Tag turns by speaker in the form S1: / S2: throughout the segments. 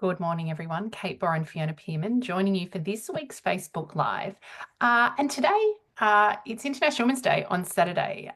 S1: Good morning, everyone. Kate Borr and Fiona Pearman joining you for this week's Facebook Live. And today, it's International Women's Day on Saturday.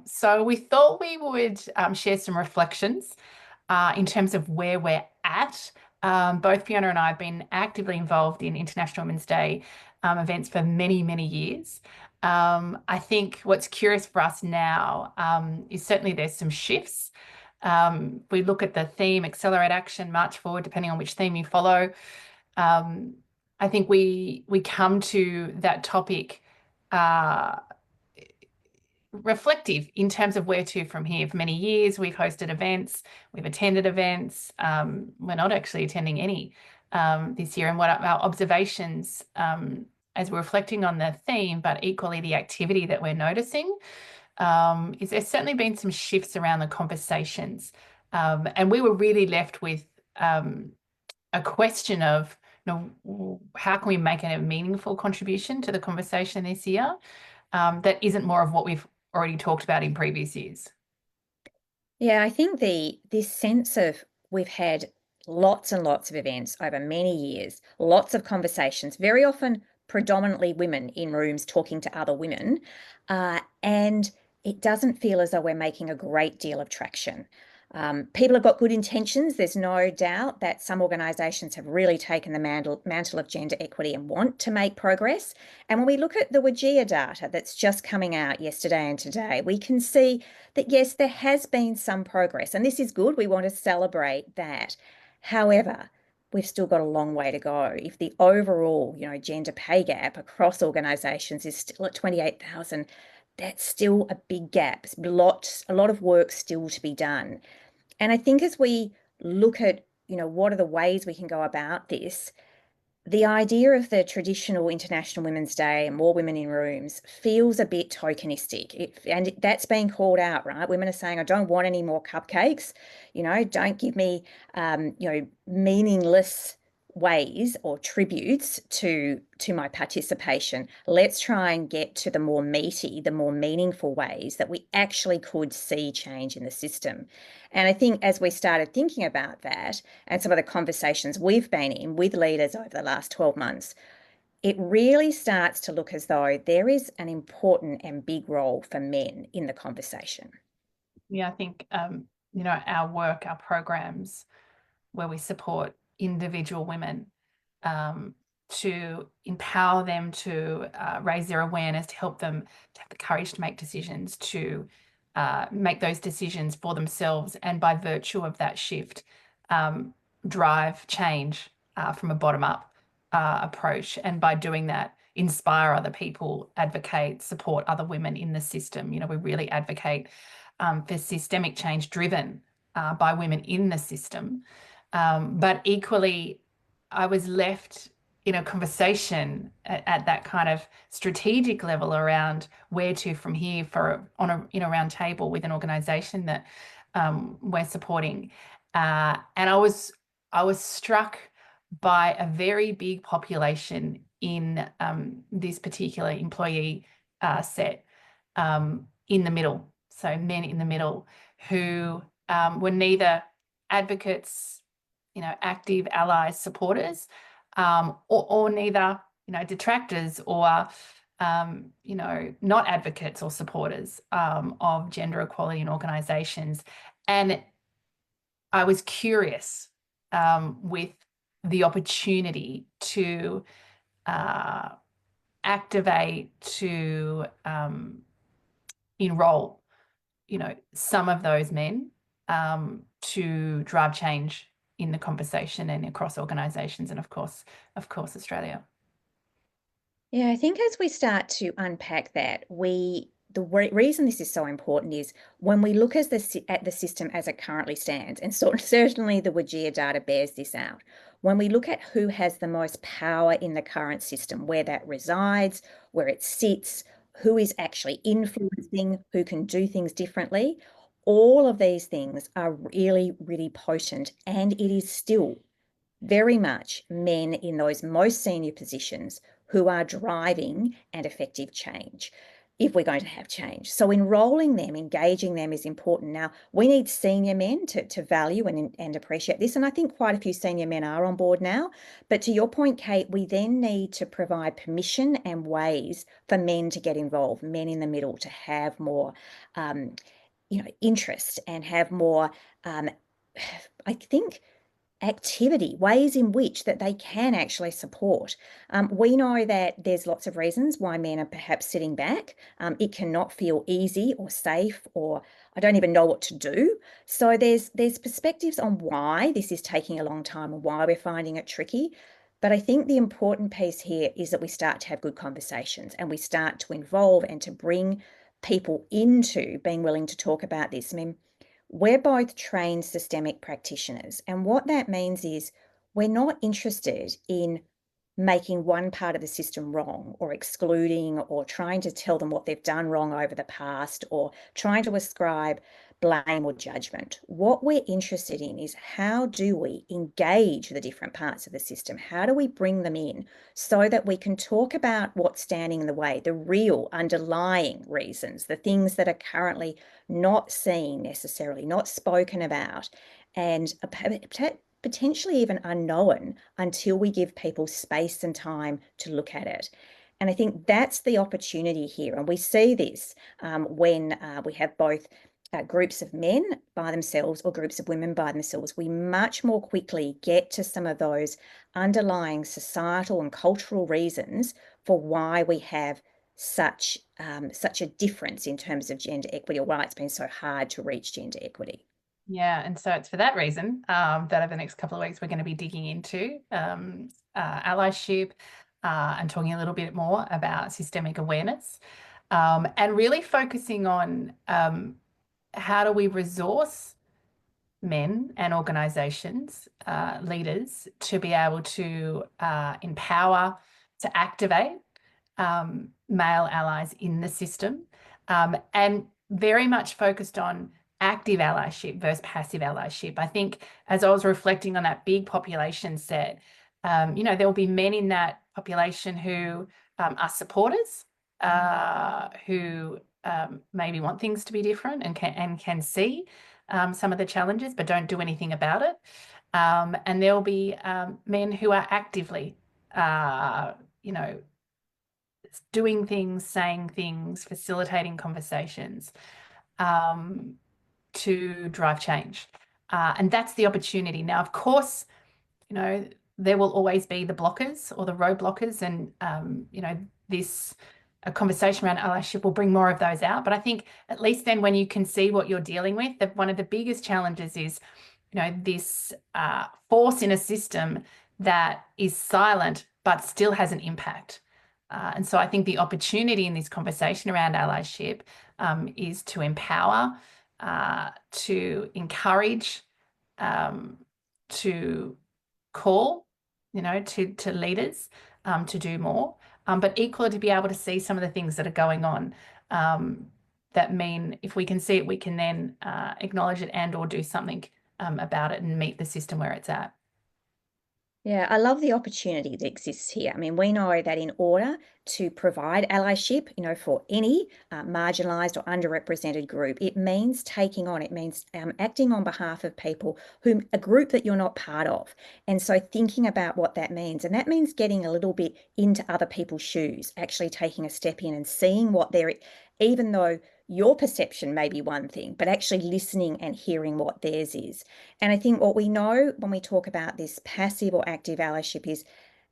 S1: So we thought we would share some reflections in terms of where we're at. Both Fiona and I have been actively involved in International Women's Day events for many, many years. I think what's curious for us now is certainly there's some shifts. We look at the theme, accelerate action, march forward, depending on which theme you follow. I think we come to that topic reflective in terms of where to from here. For many years, we've hosted events, we've attended events. We're not actually attending any this year. And what our observations as we're reflecting on the theme, but equally the activity that we're noticing, is there's certainly been some shifts around the conversations. And we were really left with a question of, how can we make a meaningful contribution to the conversation this year that isn't more of what we've already talked about in previous years?
S2: Yeah, I think this sense of we've had lots and lots of events over many years, lots of conversations, very often predominantly women in rooms talking to other women, and it doesn't feel as though we're making a great deal of traction. People have got good intentions. There's no doubt that some organisations have really taken the mantle of gender equity and want to make progress. And when we look at the WGEA data that's just coming out yesterday and today, we can see that, yes, there has been some progress, and this is good. We want to celebrate that. However, we've still got a long way to go. If the overall, gender pay gap across organisations is still at 28,000, that's still a big gap. A lot of work still to be done. And I think as we look at, what are the ways we can go about this, the idea of the traditional International Women's Day and more women in rooms feels a bit tokenistic. And that's being called out, right? Women are saying, I don't want any more cupcakes. Don't give me, meaningless ways or tributes to my participation. Let's try and get to the more meaty, the more meaningful ways that we actually could see change in the system. And I think as we started thinking about that and some of the conversations we've been in with leaders over the last 12 months, it really starts to look as though there is an important and big role for men in the conversation.
S1: Yeah, I think, our work, our programs where we support individual women to empower them to raise their awareness, to help them to have the courage to make decisions, to make those decisions for themselves, and by virtue of that shift, drive change from a bottom-up approach. And by doing that, inspire other people, advocate, support other women in the system. We really advocate for systemic change driven by women in the system. But equally, I was left in a conversation at that kind of strategic level around where to from here in a round table with an organisation that we're supporting, and I was struck by a very big population in this particular employee set in the middle. So men in the middle who were neither advocates, active allies, supporters, or neither, detractors or, not advocates or supporters of gender equality in organisations. And I was curious with the opportunity to activate, to enrol, some of those men to drive change in the conversation and across organisations, and of course Australia.
S2: Yeah, I think as we start to unpack that, the reason this is so important is when we look at the system as it currently stands, and certainly the WGEA data bears this out. When we look at who has the most power in the current system, where that resides, where it sits, who is actually influencing, who can do things differently, all of these things are really, really potent, and it is still very much men in those most senior positions who are driving and effective change. if we're going to have change. So enrolling them, engaging them is important. Now, we need senior men to value and appreciate this. And I think quite a few senior men are on board now. But to your point, Kate, we then need to provide permission and ways for men to get involved, men in the middle, to have more interest and have more, I think, activity, ways in which that they can actually support. We know that there's lots of reasons why men are perhaps sitting back. It cannot feel easy or safe, or I don't even know what to do. So there's perspectives on why this is taking a long time and why we're finding it tricky. But I think the important piece here is that we start to have good conversations and we start to involve and to bring people into being willing to talk about this. I mean, we're both trained systemic practitioners, and what that means is we're not interested in making one part of the system wrong or excluding or trying to tell them what they've done wrong over the past or trying to ascribe blame or judgment. What we're interested in is how do we engage the different parts of the system? How do we bring them in so that we can talk about what's standing in the way, the real underlying reasons, the things that are currently not seen necessarily, not spoken about, and potentially even unknown until we give people space and time to look at it. And I think that's the opportunity here. And we see this when we have both groups of men by themselves or groups of women by themselves. We much more quickly get to some of those underlying societal and cultural reasons for why we have such a difference in terms of gender equity, or why it's been so hard to reach gender equity.
S1: Yeah, and so it's for that reason that over the next couple of weeks we're going to be digging into allyship and talking a little bit more about systemic awareness and really focusing on how do we resource men and organisations, leaders, to be able to empower, to activate male allies in the system, and very much focused on active allyship versus passive allyship. I think as I was reflecting on that big population set, there will be men in that population who are supporters, who maybe want things to be different and can see some of the challenges but don't do anything about it. And there'll be men who are actively, doing things, saying things, facilitating conversations to drive change. And that's the opportunity. Now, of course, there will always be the blockers or the roadblockers, and, a conversation around allyship will bring more of those out. But I think at least then when you can see what you're dealing with, that one of the biggest challenges is, this force in a system that is silent but still has an impact. And so I think the opportunity in this conversation around allyship is to empower, to encourage, to call, to leaders to do more, but equally to be able to see some of the things that are going on that mean if we can see it, we can then acknowledge it and or do something about it and meet the system where it's at.
S2: Yeah, I love the opportunity that exists here. I mean, we know that in order to provide allyship, for any marginalised or underrepresented group, it means acting on behalf of people a group that you're not part of. And so thinking about what that means, and that means getting a little bit into other people's shoes, actually taking a step in and seeing what even though your perception may be one thing, but actually listening and hearing what theirs is. And I think what we know when we talk about this passive or active allyship is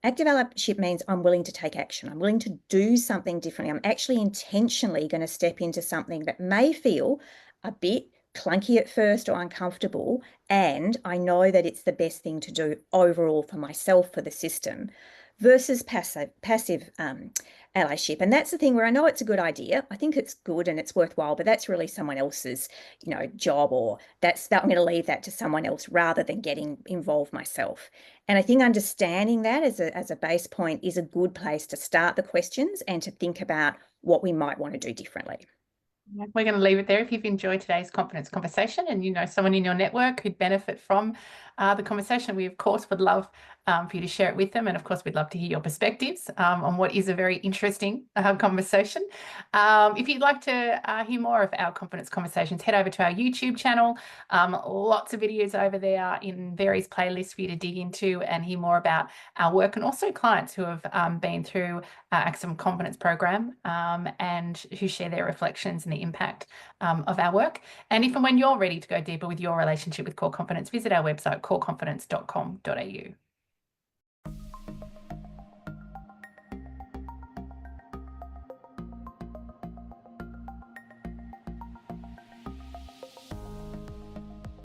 S2: active allyship means I'm willing to take action. I'm willing to do something differently. I'm actually intentionally going to step into something that may feel a bit clunky at first or uncomfortable, and I know that it's the best thing to do overall for myself, for the system, versus passive allyship. And that's the thing where I know it's a good idea. I think it's good and it's worthwhile, but that's really someone else's, job, or I'm going to leave that to someone else rather than getting involved myself. And I think understanding that as a base point is a good place to start the questions and to think about what we might want to do differently.
S1: We're going to leave it there. If you've enjoyed today's confidence conversation and someone in your network who'd benefit from the conversation. We, of course, would love for you to share it with them. And of course, we'd love to hear your perspectives on what is a very interesting conversation. If you'd like to hear more of our confidence conversations, head over to our YouTube channel. Lots of videos over there in various playlists for you to dig into and hear more about our work, and also clients who have been through our Access Confidence program and who share their reflections and the impact of our work. And if and when you're ready to go deeper with your relationship with core confidence, visit our website, coreconfidence.com.au.